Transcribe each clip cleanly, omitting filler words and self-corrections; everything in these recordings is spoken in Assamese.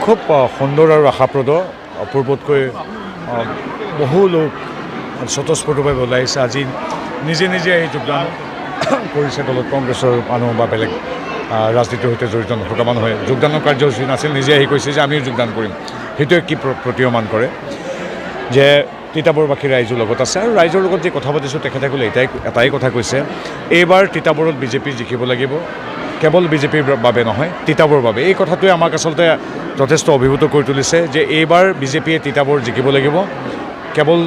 খুব সুন্দৰ আৰু আশাপ্ৰদ পূৰ্বতকৈ বহু লোক স্বতঃস্ফূৰ্তভাৱে ওলাই আহিছে আজি নিজে নিজে এই যোগদান কৰিছে দলত কংগ্ৰেছৰ মানুহ বা বেলেগ ৰাজনীতিৰ সৈতে জড়িত নথকা মানুহে যোগদানৰ কাৰ্যসূচী নাছিল নিজে আহি কৈছে যে আমিও যোগদান কৰিম সেইটোৱে কি প্ৰতীয়মান কৰে যে তিতাবৰবাসী ৰাইজৰ লগত আছে আৰু ৰাইজৰ লগত যে কথা পাতিছোঁ তেখেতে ক'লে এটাই কথা কৈছে এইবাৰ তিতাবৰত বিজেপি জিকিব লাগিব কেৱল বিজেপিৰ বাবে নহয় তিতাবৰ বাবে এই কথাটোৱে আমাক আচলতে যথেষ্ট অভিভূত কৰি তুলিছে যে এইবাৰ বিজেপিয়ে তিতাবৰ জিকিব লাগিব কেৱল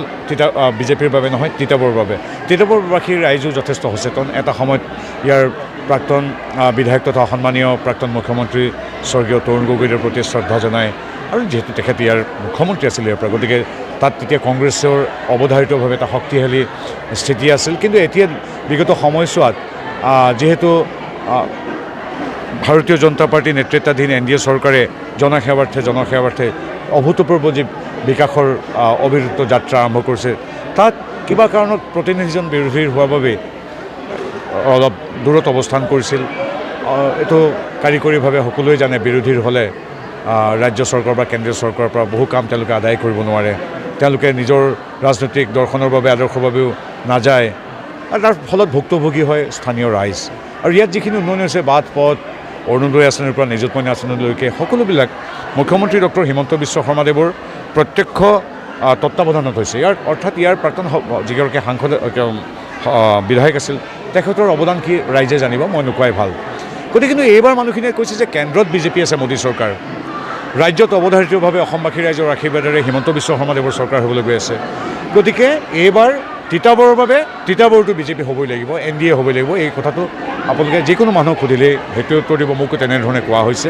বিজেপিৰ বাবে নহয় তিতাবৰ বাবে তিতাবৰবাসীৰ ৰাইজো যথেষ্ট সচেতন এটা সময়ত ইয়াৰ প্ৰাক্তন বিধায়ক তথা সন্মানীয় প্ৰাক্তন মুখ্যমন্ত্ৰী স্বৰ্গীয় তৰুণ গগৈৰ প্ৰতি শ্ৰদ্ধা জনায় আৰু যিহেতু তেখেত ইয়াৰ মুখ্যমন্ত্ৰী আছিল ইয়াৰ পৰা গতিকে তাত তেতিয়া কংগ্ৰেছৰ অৱধাৰিতভাৱে এটা শক্তিশালী স্থিতি আছিল কিন্তু এতিয়া বিগত সময়ছোৱাত যিহেতু ভাৰতীয় জনতা পাৰ্টী নেতৃত্বাধীন NDA চৰকাৰে জনসেৱাৰ্থে অভূতপূৰ্ব যি বিকাশৰ অবিৰত যাত্ৰা আৰম্ভ কৰিছে তাত কিবা কাৰণত প্ৰতিনিধিজন বিৰোধীৰ হোৱাৰ বাবে অলপ দূৰত অৱস্থান কৰিছিল এইটো কাৰিকৰীভাৱে সকলোৱে জানে বিৰোধীৰ হ'লে ৰাজ্য চৰকাৰ বা কেন্দ্ৰীয় চৰকাৰৰ পৰা বহু কাম তেওঁলোকে আদায় কৰিব নোৱাৰে তেওঁলোকে নিজৰ ৰাজনৈতিক দৰ্শনৰ বাবে আদৰ্শৰ বাবেও নাযায় আৰু তাৰ ফলত ভুক্তভোগী হয় স্থানীয় ৰাইজ আৰু ইয়াত যিখিনি উন্নয়ন হৈছে বাট পথ অৰুণোদয় আঁচনিৰ পৰা নিযুতমণি আঁচনিলৈকে সকলোবিলাক মুখ্যমন্ত্ৰী ডক্টৰ হিমন্ত বিশ্ব শৰ্মাদেৱৰ প্ৰত্যক্ষ তত্বাৱধানত হৈছে অৰ্থাৎ ইয়াৰ প্ৰাক্তন যিগৰাকী সাংসদ বিধায়ক আছিল তেখেতৰ অৱদান কি ৰাইজে জানিব মই নোকোৱাই ভাল গতিকে কিন্তু এইবাৰ মানুহখিনিয়ে কৈছে যে কেন্দ্ৰত বিজেপি আছে মোদী চৰকাৰ ৰাজ্যত অৱধাৰিতভাৱে অসমবাসী ৰাইজৰ আশীৰ্বাদেৰে হিমন্ত বিশ্ব শৰ্মাদেৱৰ চৰকাৰ হ'বলৈ গৈ আছে গতিকে এইবাৰ তিতাবৰৰ বাবে তিতাবৰটো বিজেপি হ'বই লাগিব NDA হ'বই লাগিব এই কথাটো আপোনালোকে যিকোনো মানুহক সুধিলেই সেইটো উত্তৰ দিব মোকো তেনেধৰণে কোৱা হৈছে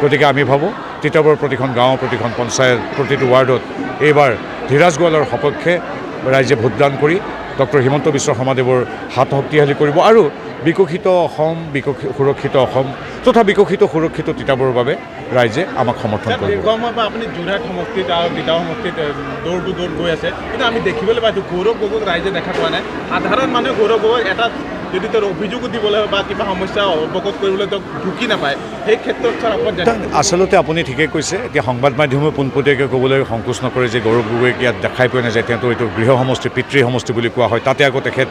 গতিকে আমি ভাবোঁ তিতাবৰৰ প্ৰতিখন গাঁও প্ৰতিখন পঞ্চায়ত প্ৰতিটো ৱাৰ্ডত এইবাৰ ধীৰাজ গোৱালৰ সপক্ষে ৰাইজে ভোটদান কৰি ডক্টৰ হিমন্ত বিশ্ব শৰ্মাদেৱৰ হাত শক্তিশালী কৰিব আৰু বিকশিত অসম সুৰক্ষিত অসম তথা বিকশিত সুৰক্ষিত তিতাবৰৰ বাবে ৰাইজে আমাক সমৰ্থন কৰিব আপুনি যোৰহাট সমষ্টিত আৰু তিতাবৰ সমষ্টিত দৌৰ গৈ আছে কিন্তু আমি দেখিবলৈ পাইছোঁ গৌৰৱ গগৈক ৰাইজে দেখা পোৱা নাই সাধাৰণ মানুহে গৌৰৱ গগৈক এটা যদি তেওঁৰ অভিযোগো দিবলৈ বা কিবা সমস্যা অৱগত কৰিবলৈ তেওঁক ঢুকি নাপায় সেই ক্ষেত্ৰত আচলতে আপুনি ঠিকেই কৈছে এতিয়া সংবাদ মাধ্যমে পোনপটীয়াকৈ ক'বলৈ সংকোচ নকৰে যে গৌৰৱ গগৈক ইয়াত দেখাই পোৱা নাযায় তেওঁতো এইটো গৃহ সমষ্টি পিতৃ সমষ্টি বুলি কোৱা হয় তাতে আকৌ তেখেত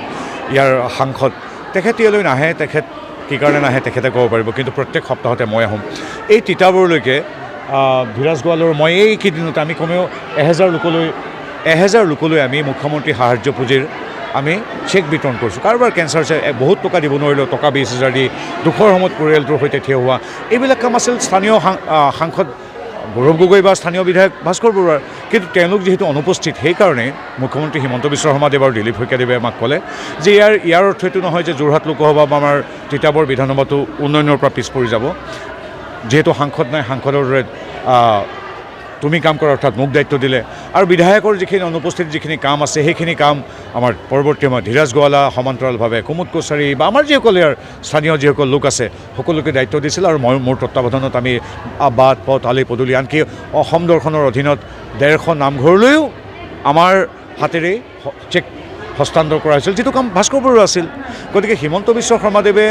ইয়াৰ সাংসদ তেখেত ইয়ালৈ নাহে তেখেত কি কাৰণে নাহে তেখেতে ক'ব পাৰিব কিন্তু প্ৰত্যেক সপ্তাহতে মই আহোঁ এই তিতাবৰলৈকে ধীৰাজ গোৱালৰ মই এইকেইদিনতে আমি কমেও 1000 লোকলৈ আমি মুখ্যমন্ত্ৰী সাহাৰ্য পুঁজিৰ আমি চেক বিতৰণ কৰিছোঁ কাৰোবাৰ কেঞ্চাৰ হৈছে বহুত টকা দিব নোৱাৰিলেও টকা 20,000 দি দুখৰ সময়ত পৰিয়ালটোৰ সৈতে থিয় হোৱা এইবিলাক কাম আছিল স্থানীয় সাংসদ গৌৰৱ গগৈ বা স্থানীয় বিধায়ক ভাস্কৰ বৰুৱাৰ কিন্তু তেওঁলোক যিহেতু অনুপস্থিত সেইকাৰণে মুখ্যমন্ত্ৰী হিমন্ত বিশ্ব শৰ্মাদেৱ আৰু দিলীপ শইকীয়াদেৱে আমাক ক'লে যে ইয়াৰ অৰ্থ এইটো নহয় যে যোৰহাট লোকসভা বা আমাৰ তিতাবৰ বিধানসভাটো উন্নয়নৰ পৰা পিছ পৰি যাব যিহেতু সাংসদ নাই সাংসদৰ দৰে তুমি কাম কৰা অৰ্থাৎ মোক দায়িত্ব দিলে আৰু বিধায়কৰ যিখিনি অনুপস্থিত যিখিনি কাম আছে সেইখিনি কাম আমাৰ পৰৱৰ্তী সময়ত ধীৰাজ গোৱালা সমান্তৰালভাৱে কুমুদ কছাৰী বা আমাৰ যিসকল ইয়াৰ স্থানীয় যিসকল লোক আছে সকলোকে দায়িত্ব দিছিল আৰু মোৰ তত্বাৱধানত আমি বাট পথ আলি পদূলি আনকি অসম দৰ্শনৰ অধীনত 150 নামঘৰলৈও আমাৰ হাতেৰেই চেক হস্তান্তৰ কৰা হৈছিল যিটো কাম ভাস্কৰ বৰুৱা আছিল গতিকে হিমন্ত বিশ্ব শৰ্মাদেৱে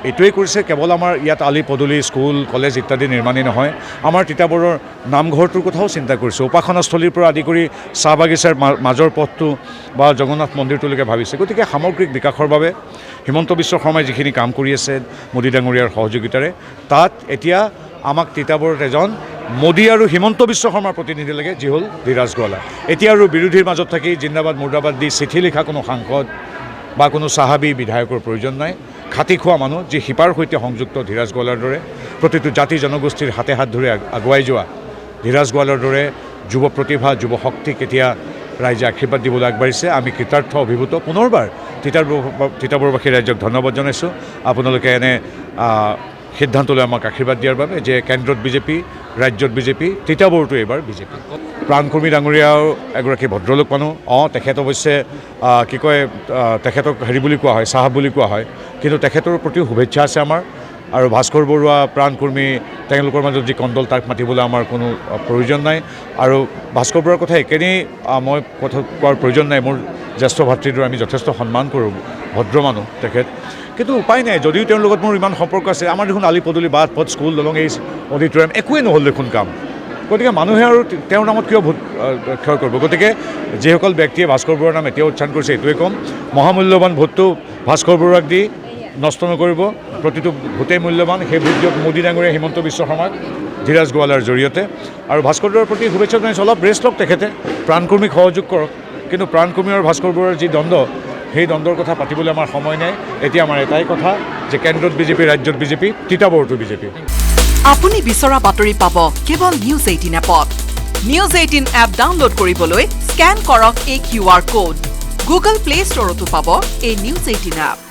এইটোৱেই কৰিছে কেৱল আমাৰ ইয়াত আলি পদূলি স্কুল কলেজ ইত্যাদি নিৰ্মাণেই নহয় আমাৰ তিতাবৰৰ নামঘৰটোৰ কথাও চিন্তা কৰিছে উপাসনাস্থলীৰ পৰা আদি কৰি চাহ বাগিচাৰ মাজৰ পথটো বা জগন্নাথ মন্দিৰটোলৈকে ভাবিছে গতিকে সামগ্ৰিক বিকাশৰ বাবে হিমন্ত বিশ্ব শৰ্মাই যিখিনি কাম কৰি আছে মোদী ডাঙৰীয়াৰ সহযোগিতাৰে তাত এতিয়া আমাক তিতাবৰত এজন মোদী আৰু হিমন্ত বিশ্ব শৰ্মাৰ প্ৰতিনিধি লাগে যি হ'ল ধীৰাজ গোৱালা এতিয়া আৰু বিৰোধীৰ মাজত থাকি জিন্দাবাদ মুৰ্দাবাদ দি চিঠি লিখা কোনো সাংসদ বা কোনো চাহাবী বিধায়কৰ প্ৰয়োজন নাই খাটি খোৱা মানুহ যি শিপাৰ সৈতে সংযুক্ত ধীৰাজ গোৱালাৰ দৰে প্ৰতিটো জাতি জনগোষ্ঠীৰ হাতে হাত ধৰি আগুৱাই যোৱা ধীৰাজ গোৱালাৰ দৰে যুৱ প্ৰতিভা যুৱ শক্তিক এতিয়া ৰাইজে আশীৰ্বাদ দিবলৈ আগবাঢ়িছে আমি কৃতাৰ্থ অভিভূত পুনৰবাৰ তিতাবৰবাসী ৰাইজক ধন্যবাদ জনাইছোঁ আপোনালোকে এনে সিদ্ধান্তলৈ আমাক আশীৰ্বাদ দিয়াৰ বাবে যে কেন্দ্ৰত বিজেপি ৰাজ্যত বিজেপি তিতাবৰটো এইবাৰ বিজেপি প্ৰাণকৰ্মী ডাঙৰীয়াও এগৰাকী ভদ্ৰলোক মানুহ তেখেত অৱশ্যে কি কয় তেখেতক হেৰি বুলি কোৱা হয় চাহাব বুলি কোৱা হয় কিন্তু তেখেতৰ প্ৰতিও শুভেচ্ছা আছে আমাৰ আৰু ভাস্কৰ বৰুৱা প্ৰাণকৰ্মী তেওঁলোকৰ মাজত যি কণ্ডল তাক মাতিবলৈ আমাৰ কোনো প্ৰয়োজন নাই আৰু ভাস্কৰ বৰুৱাৰ কথা একেদিনাই মই কথা কোৱাৰ প্ৰয়োজন নাই মোৰ জ্যেষ্ঠ ভাতৃৰ আমি যথেষ্ট সন্মান কৰোঁ, ভদ্ৰ মানুহ তেখেত। কিন্তু উপায় নাই, যদিও তেওঁৰ লগত মোৰ ইমান সম্পৰ্ক আছে, আমাৰ দেখোন আলি পদূলি বাট পথ স্কুল দলং এই অডিটৰিয়াম একোৱেই নহ'ল দেখোন কাম। গতিকে মানুহে আৰু তেওঁৰ নামত কিয় ভোট ক্ষয় কৰিব? গতিকে যিসকল ব্যক্তিয়ে ভাস্কৰ বৰুৱাৰ নাম এতিয়া উচ্চাৰণ কৰিছে এইটোৱে ক'ম, মহামূল্যৱান ভোটটো ভাস্কৰ বৰুৱাক দি নষ্ট নকৰিব, প্ৰতিটো ভোটেই মূল্যৱান। সেই ভোট দিয়ক মোদী ডাঙৰীয়া, হিমন্ত বিশ্ব শৰ্মাক, ধীৰাজ গোৱালাৰ জৰিয়তে। আৰু ভাস্কৰ বৰুৱাৰ প্ৰতি শুভেচ্ছা জনাইছোঁ, অলপ ৰেষ্ট লওক তেখেতে, প্ৰাণকৰ্মীক সহযোগ কৰক। কিন্তু প্ৰাণকৰ্মী আৰু ভাস্কৰ বৰুৱাৰ যি দ্বন্দ্ব, সেই দ্বন্দ্বৰ কথা পাতিবলৈ আমাৰ সময় নাই। এতিয়া আমাৰ এটাই কথা যে কেন্দ্ৰত বিজেপি, ৰাজ্যত বিজেপি, তিতাবৰতো বিজেপি। আপুনি বিচৰা বাতৰি পাব কেৱল নিউজ 18 এপত। নিউজ 18 এপ ডাউনলোড কৰিবলৈ স্কেন কৰক এই QR কোড। গুগল প্লে ষ্টৰতো পাব এই নিউজ 18 এপ।